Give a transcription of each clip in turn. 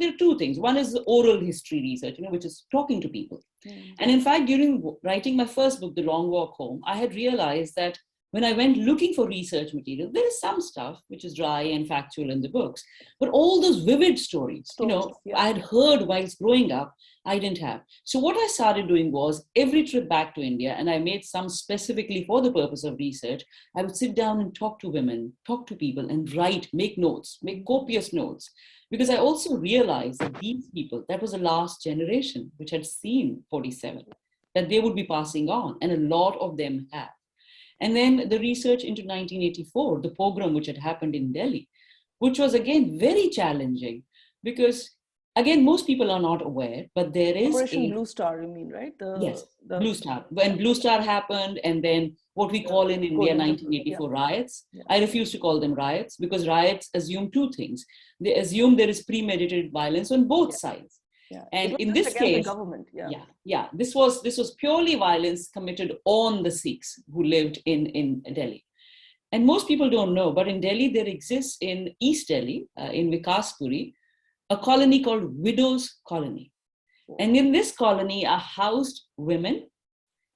there are two things. One is the oral history research, which is talking to people. And in fact, during writing my first book, The Long Walk Home, I had realized that when I went looking for research material, there is some stuff which is dry and factual in the books, but all those vivid stories, I had heard whilst growing up, I didn't have. So what I started doing was every trip back to India, and I made some specifically for the purpose of research, I would sit down and talk to women, talk to people, and write, make notes, make copious notes. Because I also realized that these people, that was the last generation which had seen 47, that they would be passing on, and a lot of them have. And then the research into 1984, the pogrom which had happened in Delhi, which was again very challenging because, again, most people are not aware, but there is Operation Blue Star, you mean, right? Yes, Blue Star. When Blue Star happened, and then what we call in India 1984 riots. I refuse to call them riots because riots assume two things. They assume there is premeditated violence on both sides. And in this case, the government. This was purely violence committed on the Sikhs who lived in Delhi. And most people don't know, but in Delhi, there exists in East Delhi, in Vikaspuri, a colony called Widows Colony. And in this colony are housed women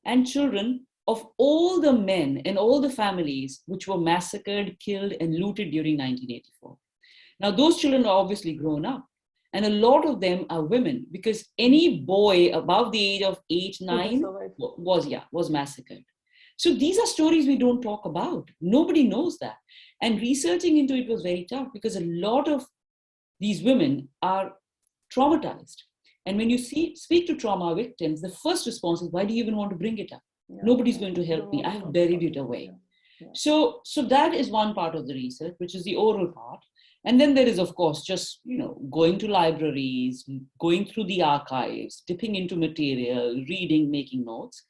and children of all the men and all the families which were massacred, killed, and looted during 1984. Now, those children are obviously grown up. And a lot of them are women because any boy above the age of 8, 9 was massacred. So these are stories we don't talk about. Nobody knows that. And researching into it was very tough because a lot of these women are traumatized. And when you speak to trauma victims, the first response is, why do you even want to bring it up? Nobody's going to help me. I have buried it away. So that is one part of the research, which is the oral part. And then there is, of course, just, going to libraries, going through the archives, dipping into material, reading, making notes.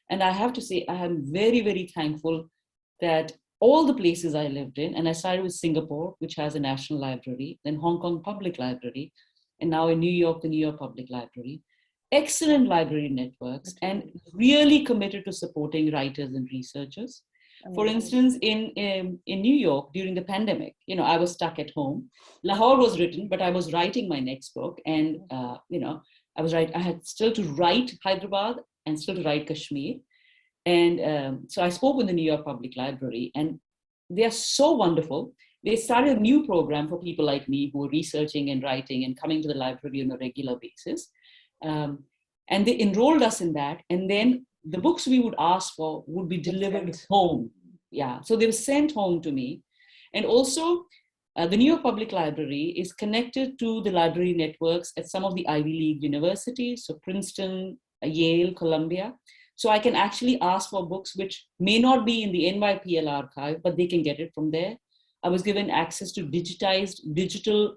And I have to say, I am very, very thankful that all the places I lived in, and I started with Singapore, which has a national library, then Hong Kong Public Library, and now in New York, the New York Public Library, excellent library networks, and really committed to supporting writers and researchers. For instance, in New York during the pandemic, I was stuck at home. Lahore was written, but I was writing my next book, and I had still to write Hyderabad and still to write Kashmir, and so I spoke with the New York Public Library, and they are so wonderful. They started a new program for people like me who were researching and writing and coming to the library on a regular basis, and they enrolled us in that, and then the books we would ask for would be delivered home. So they were sent home to me. And also, the New York Public Library is connected to the library networks at some of the Ivy League universities, so Princeton, Yale, Columbia. So I can actually ask for books which may not be in the NYPL archive, but they can get it from there. I was given access to digital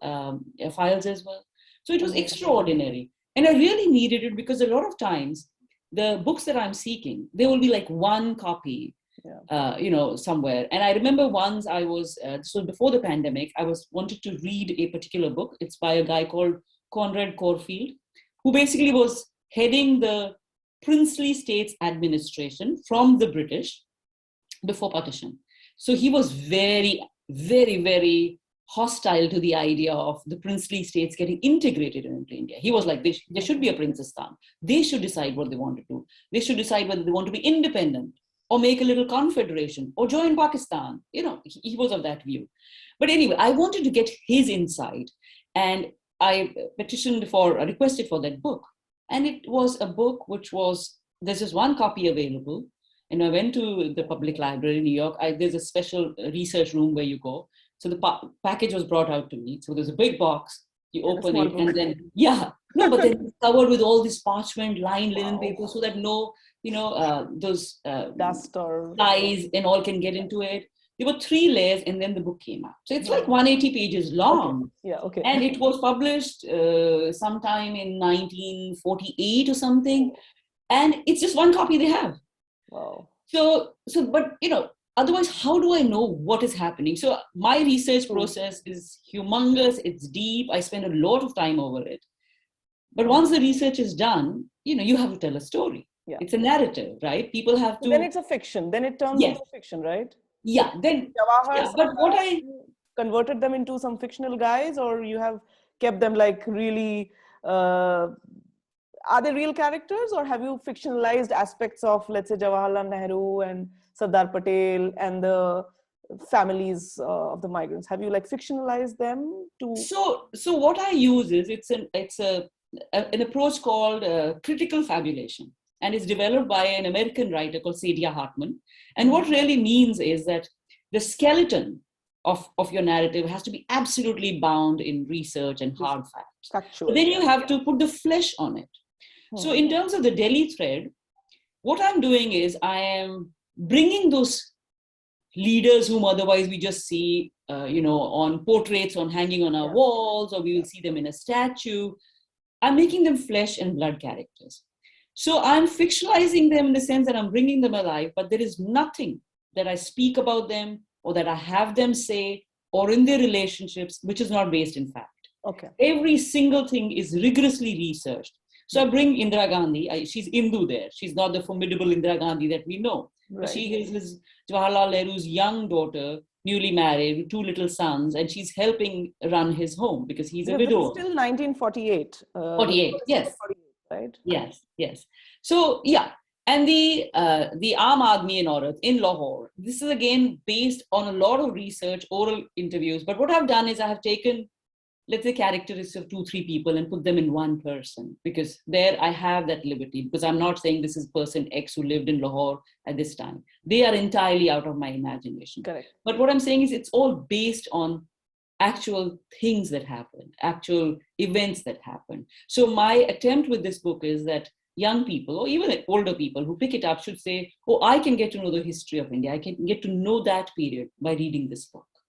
files as well. So it was extraordinary. And I really needed it because a lot of times, the books that I'm seeking, there will be like one copy, somewhere. And I remember once I was, so before the pandemic, I wanted to read a particular book. It's by a guy called Conrad Corfield, who basically was heading the princely states administration from the British before partition. So he was very, very, very hostile to the idea of the princely states getting integrated into India. He was like, there should be a Princestan. They should decide what they want to do. They should decide whether they want to be independent or make a little confederation or join Pakistan. He was of that view. But anyway, I wanted to get his insight, and I requested for that book. And it was a book there's just one copy available. And I went to the public library in New York. There's a special research room where you go. So the package was brought out to me. So there's a big box. You open it, and then but then it's covered with all this parchment, lined linen paper, so that no, those dust or flies and all can get into it. There were 3 layers, and then the book came out. So it's like 180 pages long. And it was published sometime in 1948 or something. And it's just one copy they have. Wow. So, but otherwise, how do I know what is happening? So my research process is humongous. It's deep. I spend a lot of time over it. But once the research is done, you have to tell a story. It's a narrative, right? People have to. Then it's a fiction. Then it turns into fiction, right? But what I converted them into some fictional guys, or you have kept them like really, are they real characters, or have you fictionalized aspects of, let's say, Jawaharlal Nehru and Sardar Patel and the families of the migrants? Have you like fictionalized them to? So what I use is an approach called critical fabulation, and it's developed by an American writer called Saidiya Hartman. And what really means is that the skeleton of your narrative has to be absolutely bound in research and hard facts. Factual. But then you have to put the flesh on it. So in terms of the Delhi thread, what I'm doing is I am bringing those leaders whom otherwise we just see, on portraits on hanging on our walls, or we will see them in a statue. I'm making them flesh and blood characters. So I'm fictionalizing them in the sense that I'm bringing them alive, but there is nothing that I speak about them or that I have them say or in their relationships, which is not based in fact. Okay. Every single thing is rigorously researched. So I bring Indira Gandhi. She's Hindu there. She's not the formidable Indira Gandhi that we know. Right. But she is Jawaharlal Nehru's young daughter, newly married, with 2 little sons, and she's helping run his home because he's a widower. Still 1948. 48, yes. 48, right? Yes. So, yeah. And the Aam Aadmi in Aurat in Lahore, this is again based on a lot of research, oral interviews. But what I've done is I have taken, let's say, characteristics of 2-3 people and put them in one person, because there I have that liberty, because I'm not saying this is person X who lived in Lahore at this time. They are entirely out of my imagination. Correct. But what I'm saying is it's all based on actual things that happen, actual events that happen. So my attempt with this book is that young people, or even older people who pick it up, should say, oh, I can get to know the history of India. I can get to know that period by reading this book.